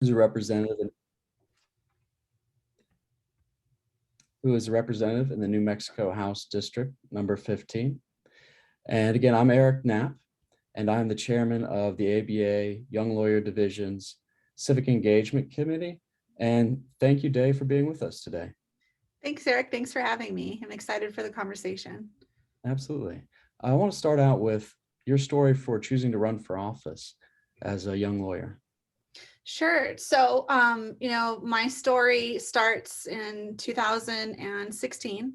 who's a representative in the New Mexico House District number 15. And again, I'm Eric Knapp, and I'm the chairman of the ABA Young Lawyer Division's Civic Engagement Committee. And thank you, Dave, for being with us today. Thanks, Eric. Thanks for having me. I'm excited for the conversation. Absolutely. I want to start out with your story for choosing to run for office as a young lawyer. Sure. So, my story starts in 2016.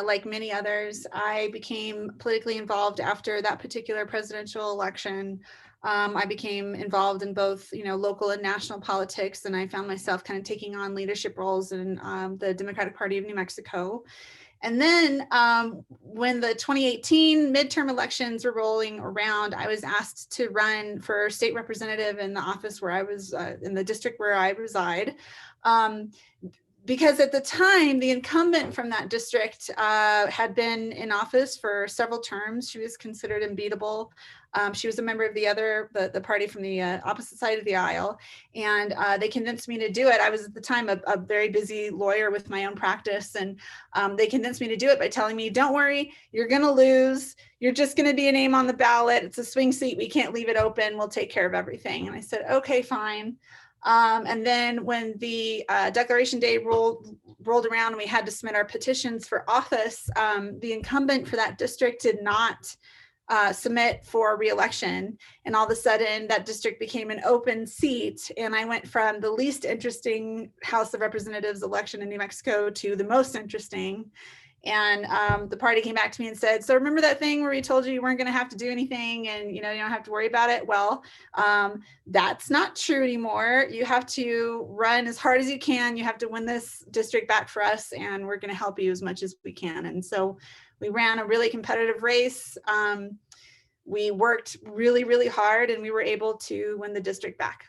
Like many others, I became politically involved after that particular presidential election. I became involved in both, local and national politics, and I found myself kind of taking on leadership roles in the Democratic Party of New Mexico. And then when the 2018 midterm elections were rolling around, I was asked to run for state representative in the office where I was in the district where I reside. Because at the time, the incumbent from that district had been in office for several terms. She was considered unbeatable. She was a member of the party from the opposite side of the aisle, and they convinced me to do it. I was at the time a very busy lawyer with my own practice, and they convinced me to do it by telling me, "Don't worry, you're going to lose. You're just going to be a name on the ballot. It's a swing seat. We can't leave it open. We'll take care of everything." And I said, "Okay, fine." And then when the Declaration Day rolled around and we had to submit our petitions for office, the incumbent for that district did not submit for re-election. And all of a sudden that district became an open seat. And I went from the least interesting House of Representatives election in New Mexico to the most interesting. And the party came back to me and said, "So remember that thing where we told you weren't going to have to do anything and you don't have to worry about it? Well, that's not true anymore. You have to run as hard as you can. You have to win this district back for us, and we're going to help you as much as we can." And so we ran a really competitive race. We worked really, really hard, and we were able to win the district back.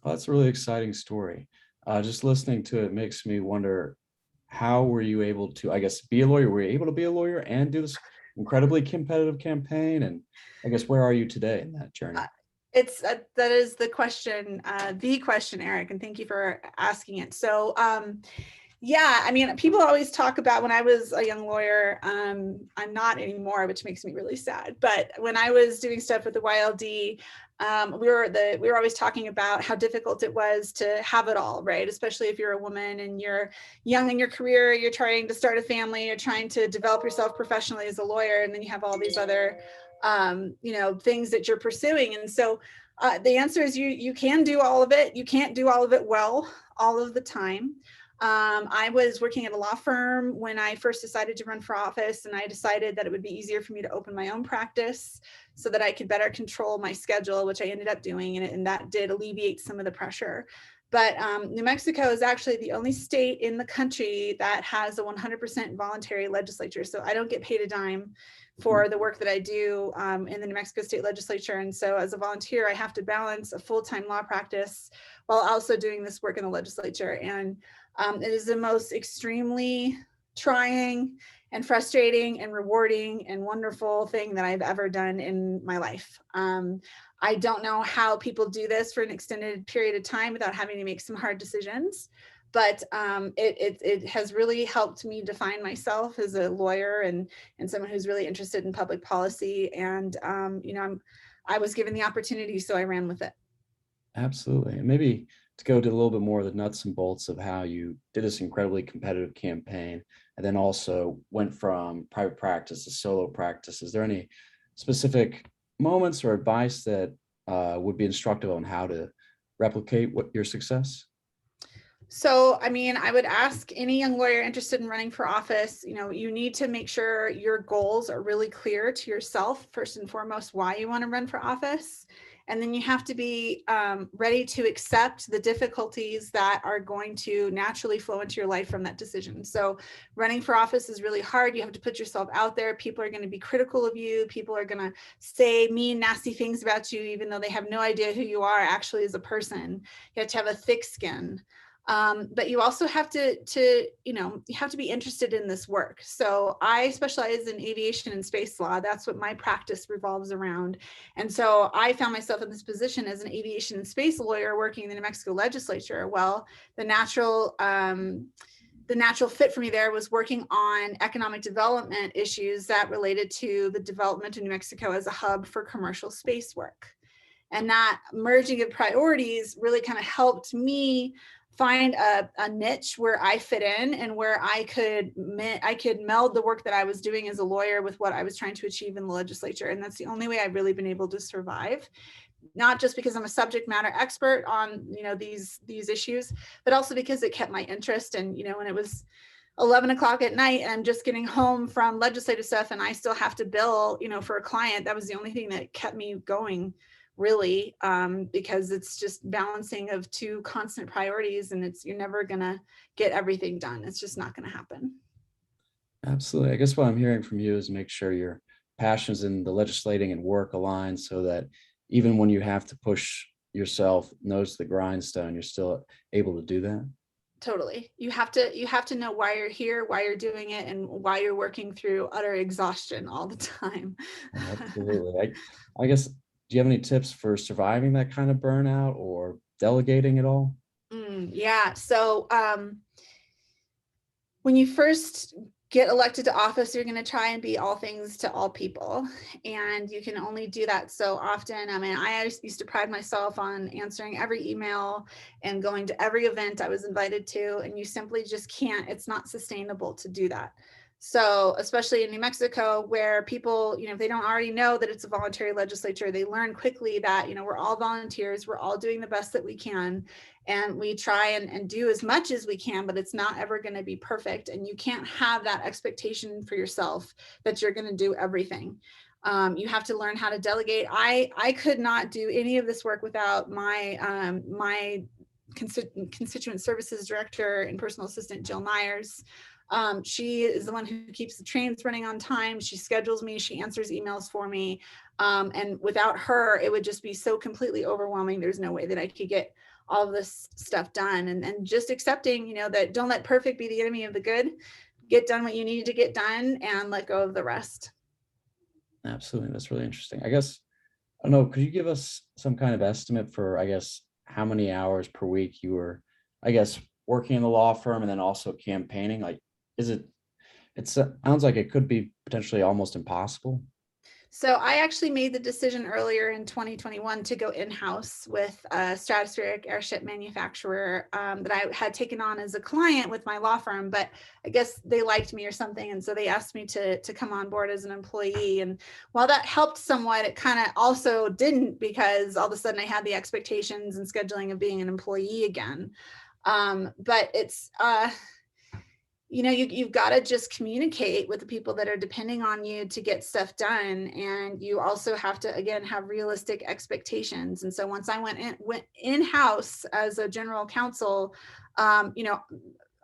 Well, that's a really exciting story. Just listening to it makes me wonder, how were you able to, I guess, be a lawyer? Were you able to be a lawyer and do this incredibly competitive campaign? And I guess, where are you today in that journey? That is the question, Eric, and thank you for asking it. So, yeah, I mean, people always talk about when I was a young lawyer, I'm not anymore, which makes me really sad. But when I was doing stuff with the YLD, we were always talking about how difficult it was to have it all, right? Especially if you're a woman and you're young in your career, you're trying to start a family, you're trying to develop yourself professionally as a lawyer, and then you have all these other, things that you're pursuing. And so the answer is you can do all of it. You can't do all of it well all of the time. I was working at a law firm when I first decided to run for office, and I decided that it would be easier for me to open my own practice so that I could better control my schedule, which I ended up doing, and that did alleviate some of the pressure. But New Mexico is actually the only state in the country that has a 100% voluntary legislature. So I don't get paid a dime for the work that I do in the New Mexico State Legislature. And so as a volunteer, I have to balance a full-time law practice while also doing this work in the legislature. And it is the most extremely trying and frustrating and rewarding and wonderful thing that I've ever done in my life. I don't know how people do this for an extended period of time without having to make some hard decisions, but it has really helped me define myself as a lawyer and someone who's really interested in public policy. And I was given the opportunity, so I ran with it. Absolutely. And maybe to go to a little bit more of the nuts and bolts of how you did this incredibly competitive campaign and then also went from private practice to solo practice. Is there any specific moments or advice that would be instructive on how to replicate your success? So, I mean, I would ask any young lawyer interested in running for office, you need to make sure your goals are really clear to yourself, first and foremost, why you want to run for office. And then you have to be ready to accept the difficulties that are going to naturally flow into your life from that decision. So running for office is really hard. You have to put yourself out there. People are going to be critical of you. People are going to say mean, nasty things about you, even though they have no idea who you are actually as a person. You have to have a thick skin. But you also have to, you have to be interested in this work. So I specialize in aviation and space law. That's what my practice revolves around. And so I found myself in this position as an aviation and space lawyer working in the New Mexico legislature. Well, the natural fit for me there was working on economic development issues that related to the development of New Mexico as a hub for commercial space work. And that merging of priorities really kind of helped me find a niche where I fit in and where I could meld the work that I was doing as a lawyer with what I was trying to achieve in the legislature. And that's the only way I've really been able to survive, not just because I'm a subject matter expert on, these issues, but also because it kept my interest. And, when it was 11 o'clock at night and I'm just getting home from legislative stuff and I still have to bill, for a client, that was the only thing that kept me going, really, because it's just balancing of two constant priorities, and you're never gonna get everything done. It's just not gonna happen. Absolutely. I guess what I'm hearing from you is make sure your passions in the legislating and work align so that even when you have to push yourself nose to the grindstone, you're still able to do that. Totally. You have to know why you're here, why you're doing it, and why you're working through utter exhaustion all the time. Absolutely. I guess, do you have any tips for surviving that kind of burnout or delegating at all? Yeah. So when you first get elected to office, you're going to try and be all things to all people. And you can only do that so often. I mean, I used to pride myself on answering every email and going to every event I was invited to. And you simply just can't, it's not sustainable to do that. So, especially in New Mexico, where people, if they don't already know that it's a voluntary legislature, they learn quickly that, we're all volunteers, we're all doing the best that we can. And we try and do as much as we can, but it's not ever going to be perfect. And you can't have that expectation for yourself that you're going to do everything. You have to learn how to delegate. I could not do any of this work without my constituent services director and personal assistant, Jill Myers. She is the one who keeps the trains running on time. She schedules me, she answers emails for me. And without her, it would just be so completely overwhelming. There's no way that I could get all of this stuff done. And just accepting, that don't let perfect be the enemy of the good. Get done what you need to get done and let go of the rest. Absolutely. That's really interesting. I guess, I don't know, could you give us some kind of estimate for, I guess, how many hours per week you were, I guess, working in the law firm and then also campaigning? Like, is it sounds like it could be potentially almost impossible. So I actually made the decision earlier in 2021 to go in-house with a stratospheric airship manufacturer that I had taken on as a client with my law firm, but I guess they liked me or something. And so they asked me to come on board as an employee. And while that helped somewhat, it kind of also didn't, because all of a sudden I had the expectations and scheduling of being an employee again. But it's, you've got to just communicate with the people that are depending on you to get stuff done. And you also have to, again, have realistic expectations. And so once I went in-house as a general counsel,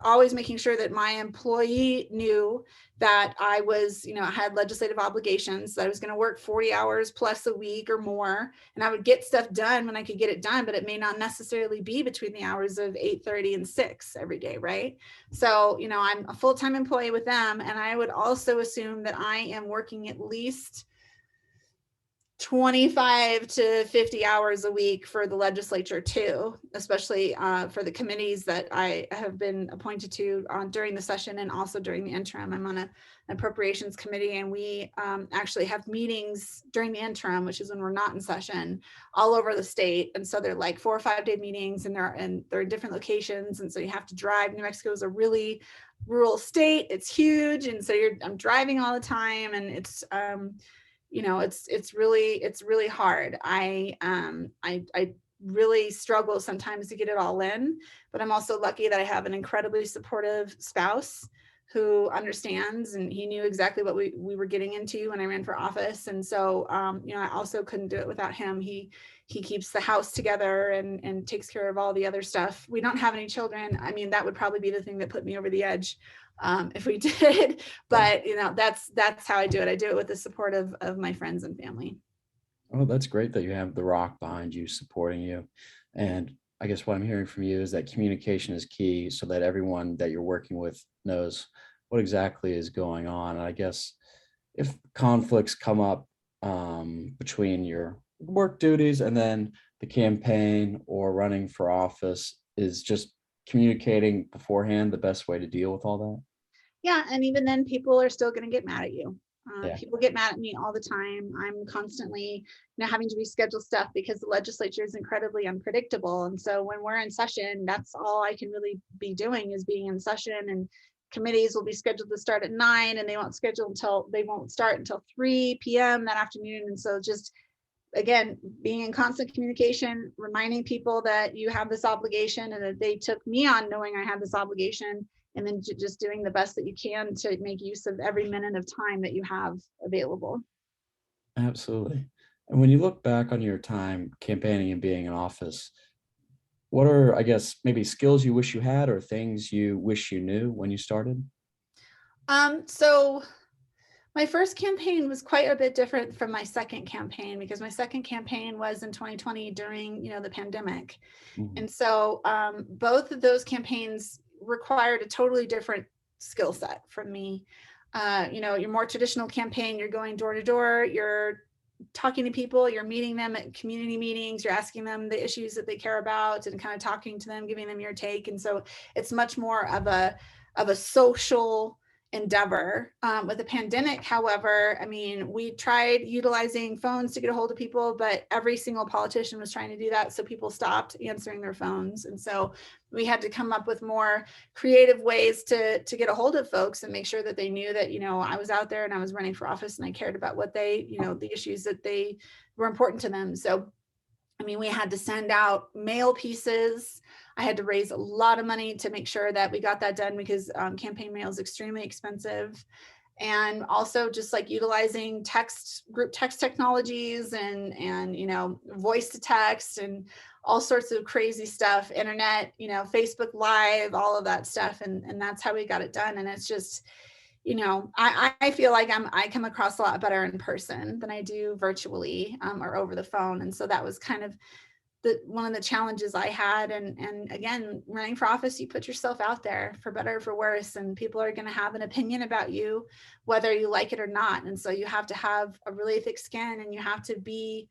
always making sure that my employee knew that I was, I had legislative obligations, that I was going to work 40 hours plus a week or more. And I would get stuff done when I could get it done, but it may not necessarily be between the hours of 8:30 and 6 every day, right? So, I'm a full-time employee with them. And I would also assume that I am working at least 25 to 50 hours a week for the legislature too, especially for the committees that I have been appointed to during the session and also during the interim. I'm on an appropriations committee, and we actually have meetings during the interim, which is when we're not in session, all over the state. And so they're like 4 or 5 day meetings, and they're in different locations. And so you have to drive. New Mexico is a really rural state. It's huge. And so I'm driving all the time, and it's it's really hard. I really struggle sometimes to get it all in, but I'm also lucky that I have an incredibly supportive spouse who understands, and he knew exactly what we were getting into when I ran for office. And so, I also couldn't do it without him. He keeps the house together and takes care of all the other stuff. We don't have any children. I mean, that would probably be the thing that put me over the edge if we did, but that's how I do it. I do it with the support of my friends and family. Oh, that's great that you have The Rock behind you supporting you. And I guess what I'm hearing from you is that communication is key so that everyone that you're working with knows what exactly is going on. And I guess if conflicts come up between your work duties and then the campaign or running for office, is just communicating beforehand the best way to deal with all that? Yeah, and even then, people are still going to get mad at you. Yeah, People get mad at me all the time. I'm constantly, having to reschedule stuff because the legislature is incredibly unpredictable. And so when we're in session, that's all I can really be doing is being in session. And committees will be scheduled to start at 9, and they won't start until 3 p.m. that afternoon. And so just again, being in constant communication, reminding people that you have this obligation and that they took me on knowing I had this obligation, and then just doing the best that you can to make use of every minute of time that you have available. absolutely. And when you look back on your time campaigning and being in office, what are, I guess, maybe skills you wish you had or things you wish you knew when you started? So my first campaign was quite a bit different from my second campaign because my second campaign was in 2020 during, the pandemic. Mhm. And so both of those campaigns required a totally different skill set from me. Your more traditional campaign, you're going door to door, you're talking to people, you're meeting them at community meetings, you're asking them the issues that they care about and kind of talking to them, giving them your take. And so it's much more of a social endeavor. With the pandemic, however, I mean, we tried utilizing phones to get a hold of people, but every single politician was trying to do that. So people stopped answering their phones. And so we had to come up with more creative ways to get a hold of folks and make sure that they knew that, I was out there and I was running for office and I cared about what the issues that they were important to them. So I mean, we had to send out mail pieces. I had to raise a lot of money to make sure that we got that done because campaign mail is extremely expensive. And also just like utilizing group text technologies and voice to text and all sorts of crazy stuff, internet, Facebook Live, all of that stuff. And that's how we got it done. And it's just, I feel like I come across a lot better in person than I do virtually or over the phone. And so that was kind of one of the challenges I had. And again, running for office, you put yourself out there for better or for worse, and people are going to have an opinion about you, whether you like it or not. And so you have to have a really thick skin, and you have to be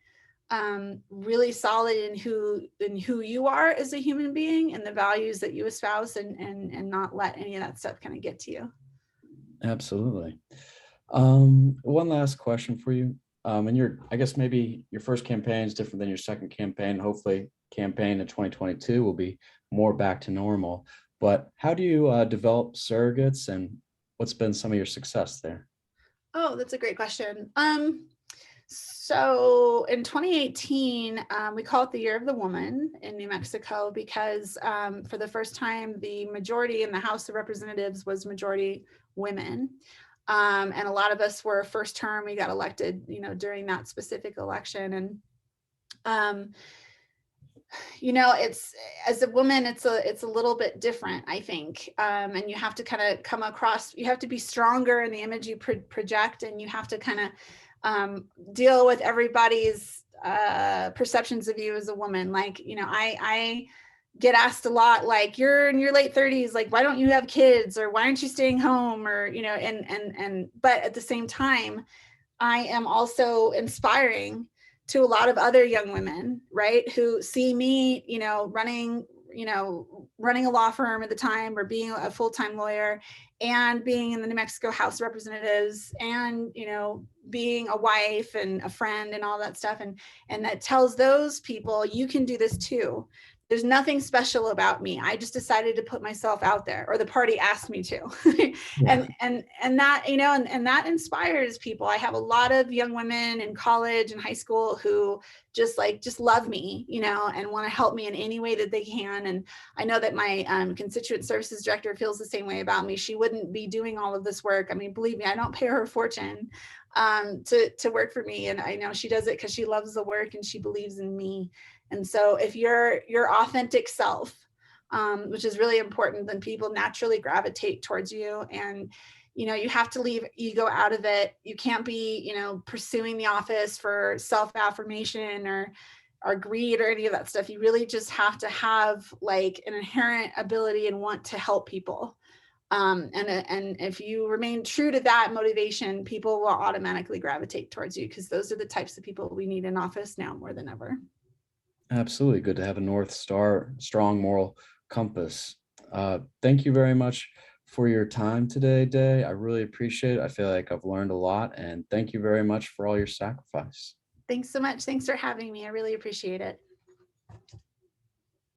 really solid in who you are as a human being and the values that you espouse, and not let any of that stuff kind of get to you. Absolutely. One last question for you. And I guess maybe your first campaign is different than your second campaign. Hopefully, campaign in 2022 will be more back to normal. But how do you develop surrogates, and what's been some of your success there? Oh, that's a great question. So in 2018, we call it the Year of the Woman in New Mexico because for the first time, the majority in the House of Representatives was majority women. And a lot of us were first term. We got elected, during that specific election. And um, it's as a woman, it's a little bit different, I think. And you have to kind of you have to be stronger in the image you project, and you have to kind of deal with everybody's perceptions of you as a woman. Like, I get asked a lot, like, you're in your late 30s, like, why don't you have kids, or why aren't you staying home, or but at the same time, I am also inspiring to a lot of other young women, right, who see me, running a law firm at the time, or being a full-time lawyer, and being in the New Mexico House of Representatives, and being a wife and a friend and all that stuff, and that tells those people, you can do this too. There's nothing special about me. I just decided to put myself out there, or the party asked me to. Yeah, And that, and that inspires people. I have a lot of young women in college and high school who just love me, and want to help me in any way that they can. And I know that my constituent services director feels the same way about me. She wouldn't be doing all of this work. I mean, believe me, I don't pay her a fortune to work for me. And I know she does it because she loves the work and she believes in me. And so if you're your authentic self, which is really important, then people naturally gravitate towards you. And you have to leave ego out of it. You can't be pursuing the office for self-affirmation, or or greed or any of that stuff. You really just have to have like an inherent ability and want to help people. And if you remain true to that motivation, people will automatically gravitate towards you, because those are the types of people we need in office now more than ever. Absolutely. Good to have a North Star, strong moral compass. Thank you very much for your time today, Day. I really appreciate it. I feel like I've learned a lot, and thank you very much for all your sacrifice. Thanks so much. Thanks for having me. I really appreciate it.